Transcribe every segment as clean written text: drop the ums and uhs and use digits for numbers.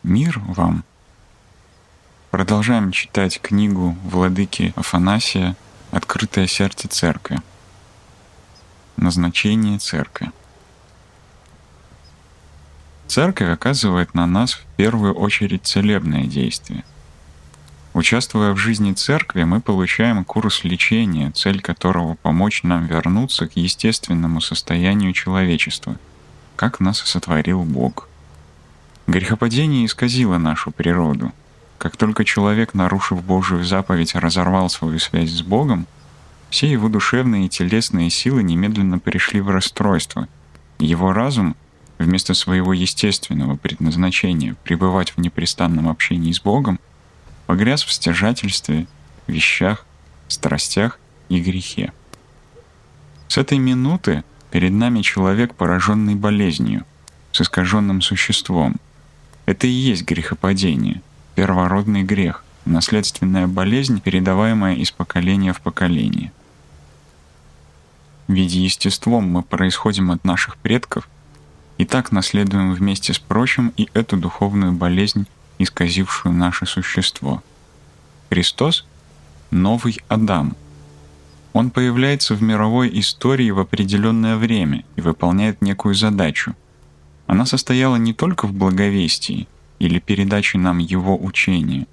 Мир вам! Продолжаем читать книгу владыки Афанасия «Открытое сердце Церкви». Назначение Церкви. Церковь оказывает на нас в первую очередь целебное действие. Участвуя в жизни Церкви, мы получаем курс лечения, цель которого — помочь нам вернуться к естественному состоянию человечества, как нас и сотворил Бог. Грехопадение исказило нашу природу. Как только человек, нарушив Божию заповедь, разорвал свою связь с Богом, все его душевные и телесные силы немедленно перешли в расстройство. Его разум, вместо своего естественного предназначения пребывать в непрестанном общении с Богом, погряз в стяжательстве, вещах, страстях и грехе. С этой минуты перед нами человек, пораженный болезнью, с искаженным существом. Это и есть грехопадение, первородный грех, наследственная болезнь, передаваемая из поколения в поколение. Ведь естеством мы происходим от наших предков, и так наследуем вместе с прочим и эту духовную болезнь, исказившую наше существо. Христос — новый Адам. Он появляется в мировой истории в определенное время и выполняет некую задачу. Она состояла не только в благовестии или передаче нам его учения,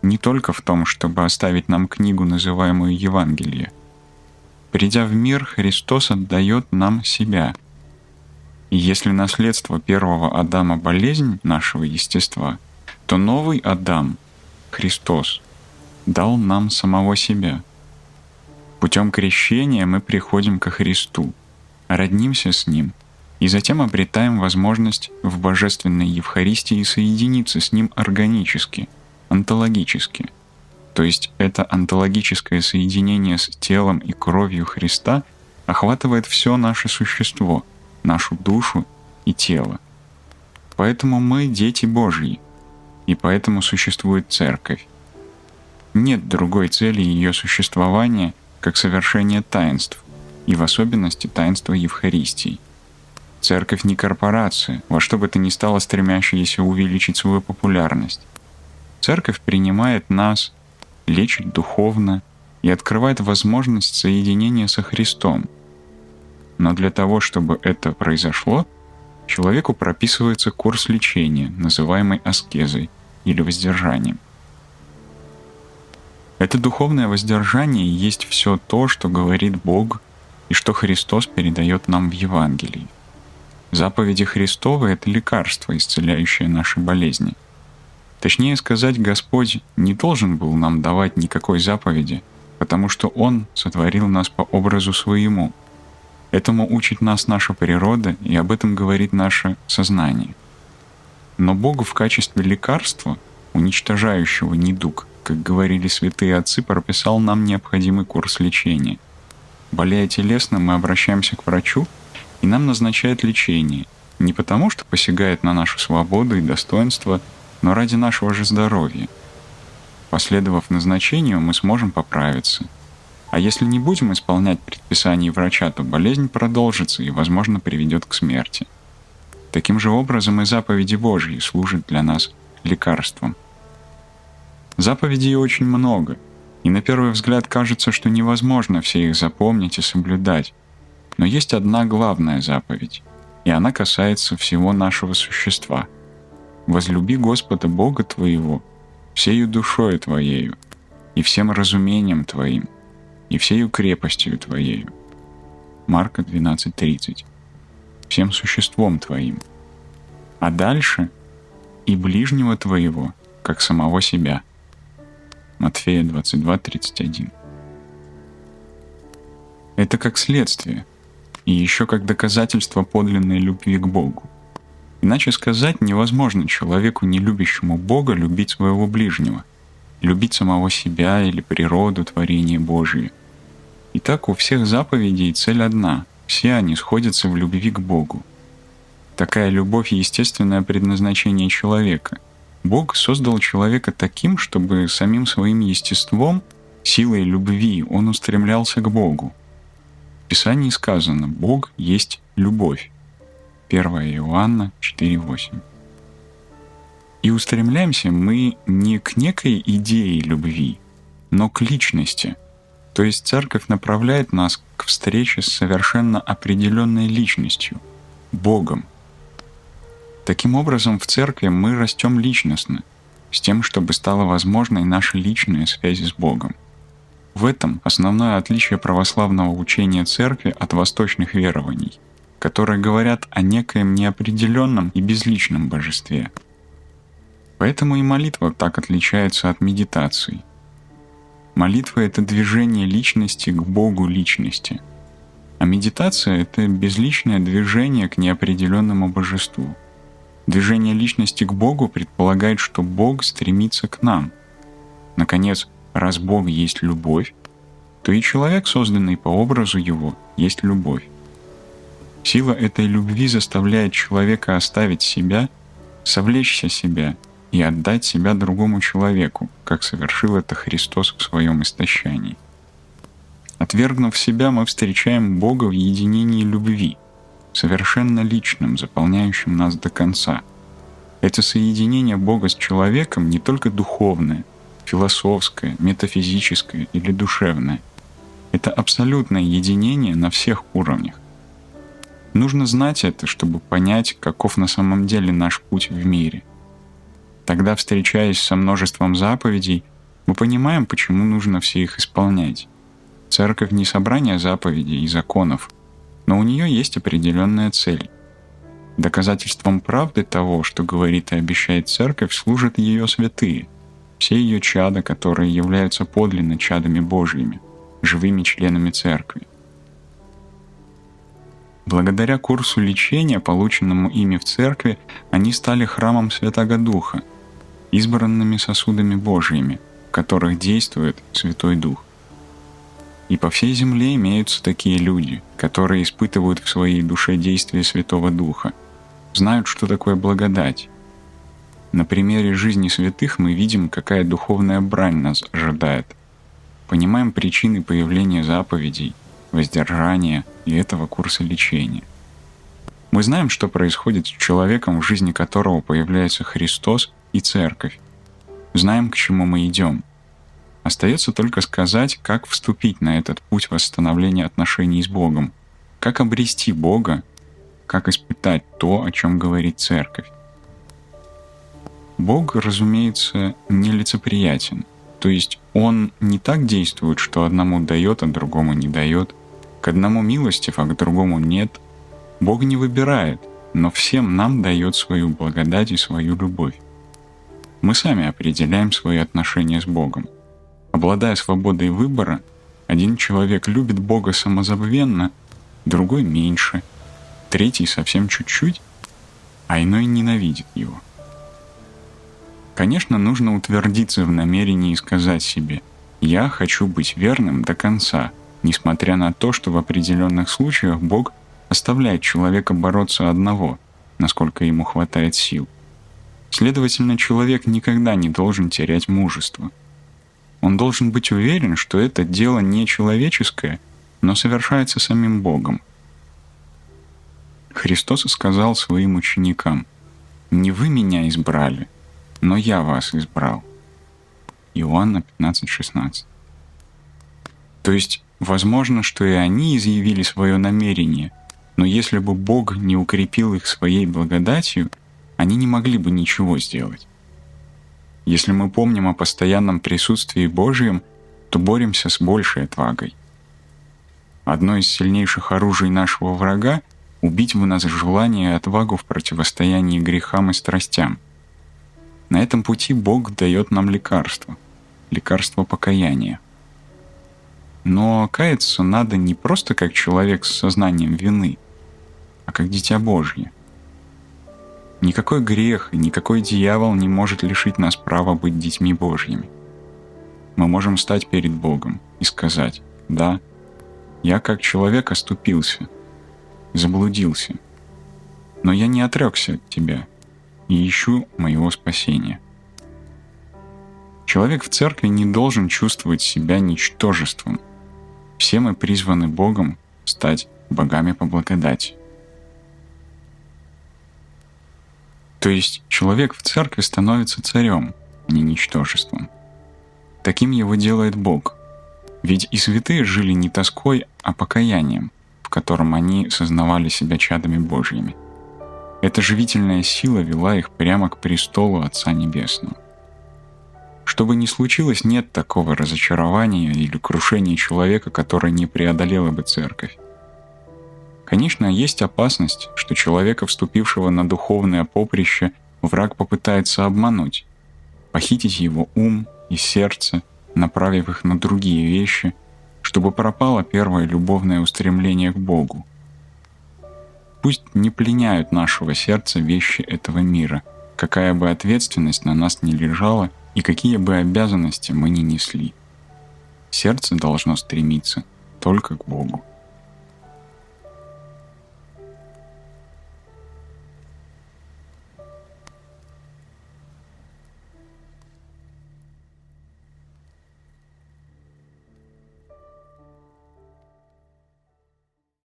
не только в том, чтобы оставить нам книгу, называемую Евангелие. Придя в мир, Христос отдает нам себя. И если наследство первого Адама — болезнь нашего естества, то новый Адам, Христос, дал нам самого себя. Путем крещения мы приходим ко Христу, роднимся с Ним, и затем обретаем возможность в Божественной Евхаристии соединиться с Ним органически, онтологически. То есть это онтологическое соединение с телом и кровью Христа охватывает все наше существо, нашу душу и тело. Поэтому мы дети Божьи, и поэтому существует Церковь. Нет другой цели ее существования, как совершение таинств, и в особенности таинства Евхаристии. Церковь не корпорация, во что бы то ни стало стремящаяся увеличить свою популярность. Церковь принимает нас, лечит духовно и открывает возможность соединения со Христом. Но для того, чтобы это произошло, человеку прописывается курс лечения, называемый аскезой или воздержанием. Это духовное воздержание есть все то, что говорит Бог и что Христос передает нам в Евангелии. Заповеди Христовы — это лекарство, исцеляющее наши болезни. Точнее сказать, Господь не должен был нам давать никакой заповеди, потому что Он сотворил нас по образу Своему. Этому учит нас наша природа, и об этом говорит наше сознание. Но Богу в качестве лекарства, уничтожающего недуг, как говорили святые отцы, прописал нам необходимый курс лечения. Болея телесно, мы обращаемся к врачу, и нам назначает лечение, не потому что посягает на нашу свободу и достоинство, но ради нашего же здоровья. Последовав назначению, мы сможем поправиться. А если не будем исполнять предписаний врача, то болезнь продолжится и, возможно, приведет к смерти. Таким же образом и заповеди Божьи служат для нас лекарством. Заповедей очень много, и на первый взгляд кажется, что невозможно все их запомнить и соблюдать. Но есть одна главная заповедь, и она касается всего нашего существа. «Возлюби Господа Бога твоего всею душою твоею, и всем разумением твоим, и всею крепостью твоею». Марка 12:30. «Всем существом твоим». А дальше «и ближнего твоего, как самого себя». Матфея 22:31. Это как следствие, и еще как доказательство подлинной любви к Богу. Иначе сказать, невозможно человеку, не любящему Бога, любить своего ближнего, любить самого себя или природу, творение Божие. Итак, у всех заповедей цель одна — все они сходятся в любви к Богу. Такая любовь — естественное предназначение человека. Бог создал человека таким, чтобы самим своим естеством, силой любви, он устремлялся к Богу. В Писании сказано: «Бог есть любовь». 1 Иоанна 4:8. И устремляемся мы не к некой идее любви, но к личности. То есть церковь направляет нас к встрече с совершенно определенной личностью — Богом. Таким образом, в церкви мы растем личностно, с тем, чтобы стала возможной наша личная связь с Богом. В этом основное отличие православного учения церкви от восточных верований, которые говорят о некоем неопределенном и безличном божестве. Поэтому и молитва так отличается от медитации. Молитва — это движение личности к Богу личности, а медитация — это безличное движение к неопределенному божеству. Движение личности к Богу предполагает, что Бог стремится к нам. Наконец, раз Бог есть любовь, то и человек, созданный по образу Его, есть любовь. Сила этой любви заставляет человека оставить себя, совлечься себя и отдать себя другому человеку, как совершил это Христос в своем истощании. Отвергнув себя, мы встречаем Бога в единении любви, совершенно личным, заполняющим нас до конца. Это соединение Бога с человеком не только духовное, философское, метафизическое или душевное. Это абсолютное единение на всех уровнях. Нужно знать это, чтобы понять, каков на самом деле наш путь в мире. Тогда, встречаясь со множеством заповедей, мы понимаем, почему нужно все их исполнять. Церковь не собрание заповедей и законов, но у нее есть определенная цель. Доказательством правды того, что говорит и обещает Церковь, служат ее святые, все ее чада, которые являются подлинно чадами Божьими, живыми членами Церкви. Благодаря курсу лечения, полученному ими в Церкви, они стали храмом Святаго Духа, избранными сосудами Божьими, в которых действует Святой Дух. И по всей земле имеются такие люди, которые испытывают в своей душе действие Святого Духа, знают, что такое благодать. На примере жизни святых мы видим, какая духовная брань нас ожидает. Понимаем причины появления заповедей, воздержания и этого курса лечения. Мы знаем, что происходит с человеком, в жизни которого появляется Христос и Церковь. Знаем, к чему мы идем. Остается только сказать, как вступить на этот путь восстановления отношений с Богом, как обрести Бога, как испытать то, о чем говорит Церковь. Бог, разумеется, нелицеприятен, то есть Он не так действует, что одному дает, а другому не дает, к одному милостив, а к другому нет. Бог не выбирает, но всем нам дает свою благодать и свою любовь. Мы сами определяем свои отношения с Богом. Обладая свободой выбора, один человек любит Бога самозабвенно, другой меньше, третий совсем чуть-чуть, а иной ненавидит Его. Конечно, нужно утвердиться в намерении и сказать себе: «Я хочу быть верным до конца», несмотря на то, что в определенных случаях Бог оставляет человека бороться одного, насколько ему хватает сил. Следовательно, человек никогда не должен терять мужество. Он должен быть уверен, что это дело не человеческое, но совершается самим Богом. Христос сказал своим ученикам: «Не вы меня избрали, но я вас избрал». Иоанна 15:16. То есть, возможно, что и они изъявили свое намерение, но если бы Бог не укрепил их своей благодатью, они не могли бы ничего сделать. Если мы помним о постоянном присутствии Божьем, то боремся с большей отвагой. Одно из сильнейших оружий нашего врага — убить в нас желание и отвагу в противостоянии грехам и страстям. На этом пути Бог дает нам лекарство покаяния. Но каяться надо не просто как человек с сознанием вины, а как дитя Божье. Никакой грех и никакой дьявол не может лишить нас права быть детьми Божьими. Мы можем стать перед Богом и сказать: «Да, я как человек оступился, заблудился, но я не отрекся от Тебя и ищу моего спасения». Человек в церкви не должен чувствовать себя ничтожеством. Все мы призваны Богом стать богами по благодати. То есть человек в церкви становится царем, а не ничтожеством. Таким его делает Бог. Ведь и святые жили не тоской, а покаянием, в котором они сознавали себя чадами Божьими. Эта живительная сила вела их прямо к престолу Отца Небесного. Что бы ни случилось, нет такого разочарования или крушения человека, которое не преодолела бы церковь. Конечно, есть опасность, что человека, вступившего на духовное поприще, враг попытается обмануть, похитить его ум и сердце, направив их на другие вещи, чтобы пропало первое любовное устремление к Богу. Пусть не пленяют нашего сердца вещи этого мира, какая бы ответственность на нас ни лежала и какие бы обязанности мы ни несли. Сердце должно стремиться только к Богу.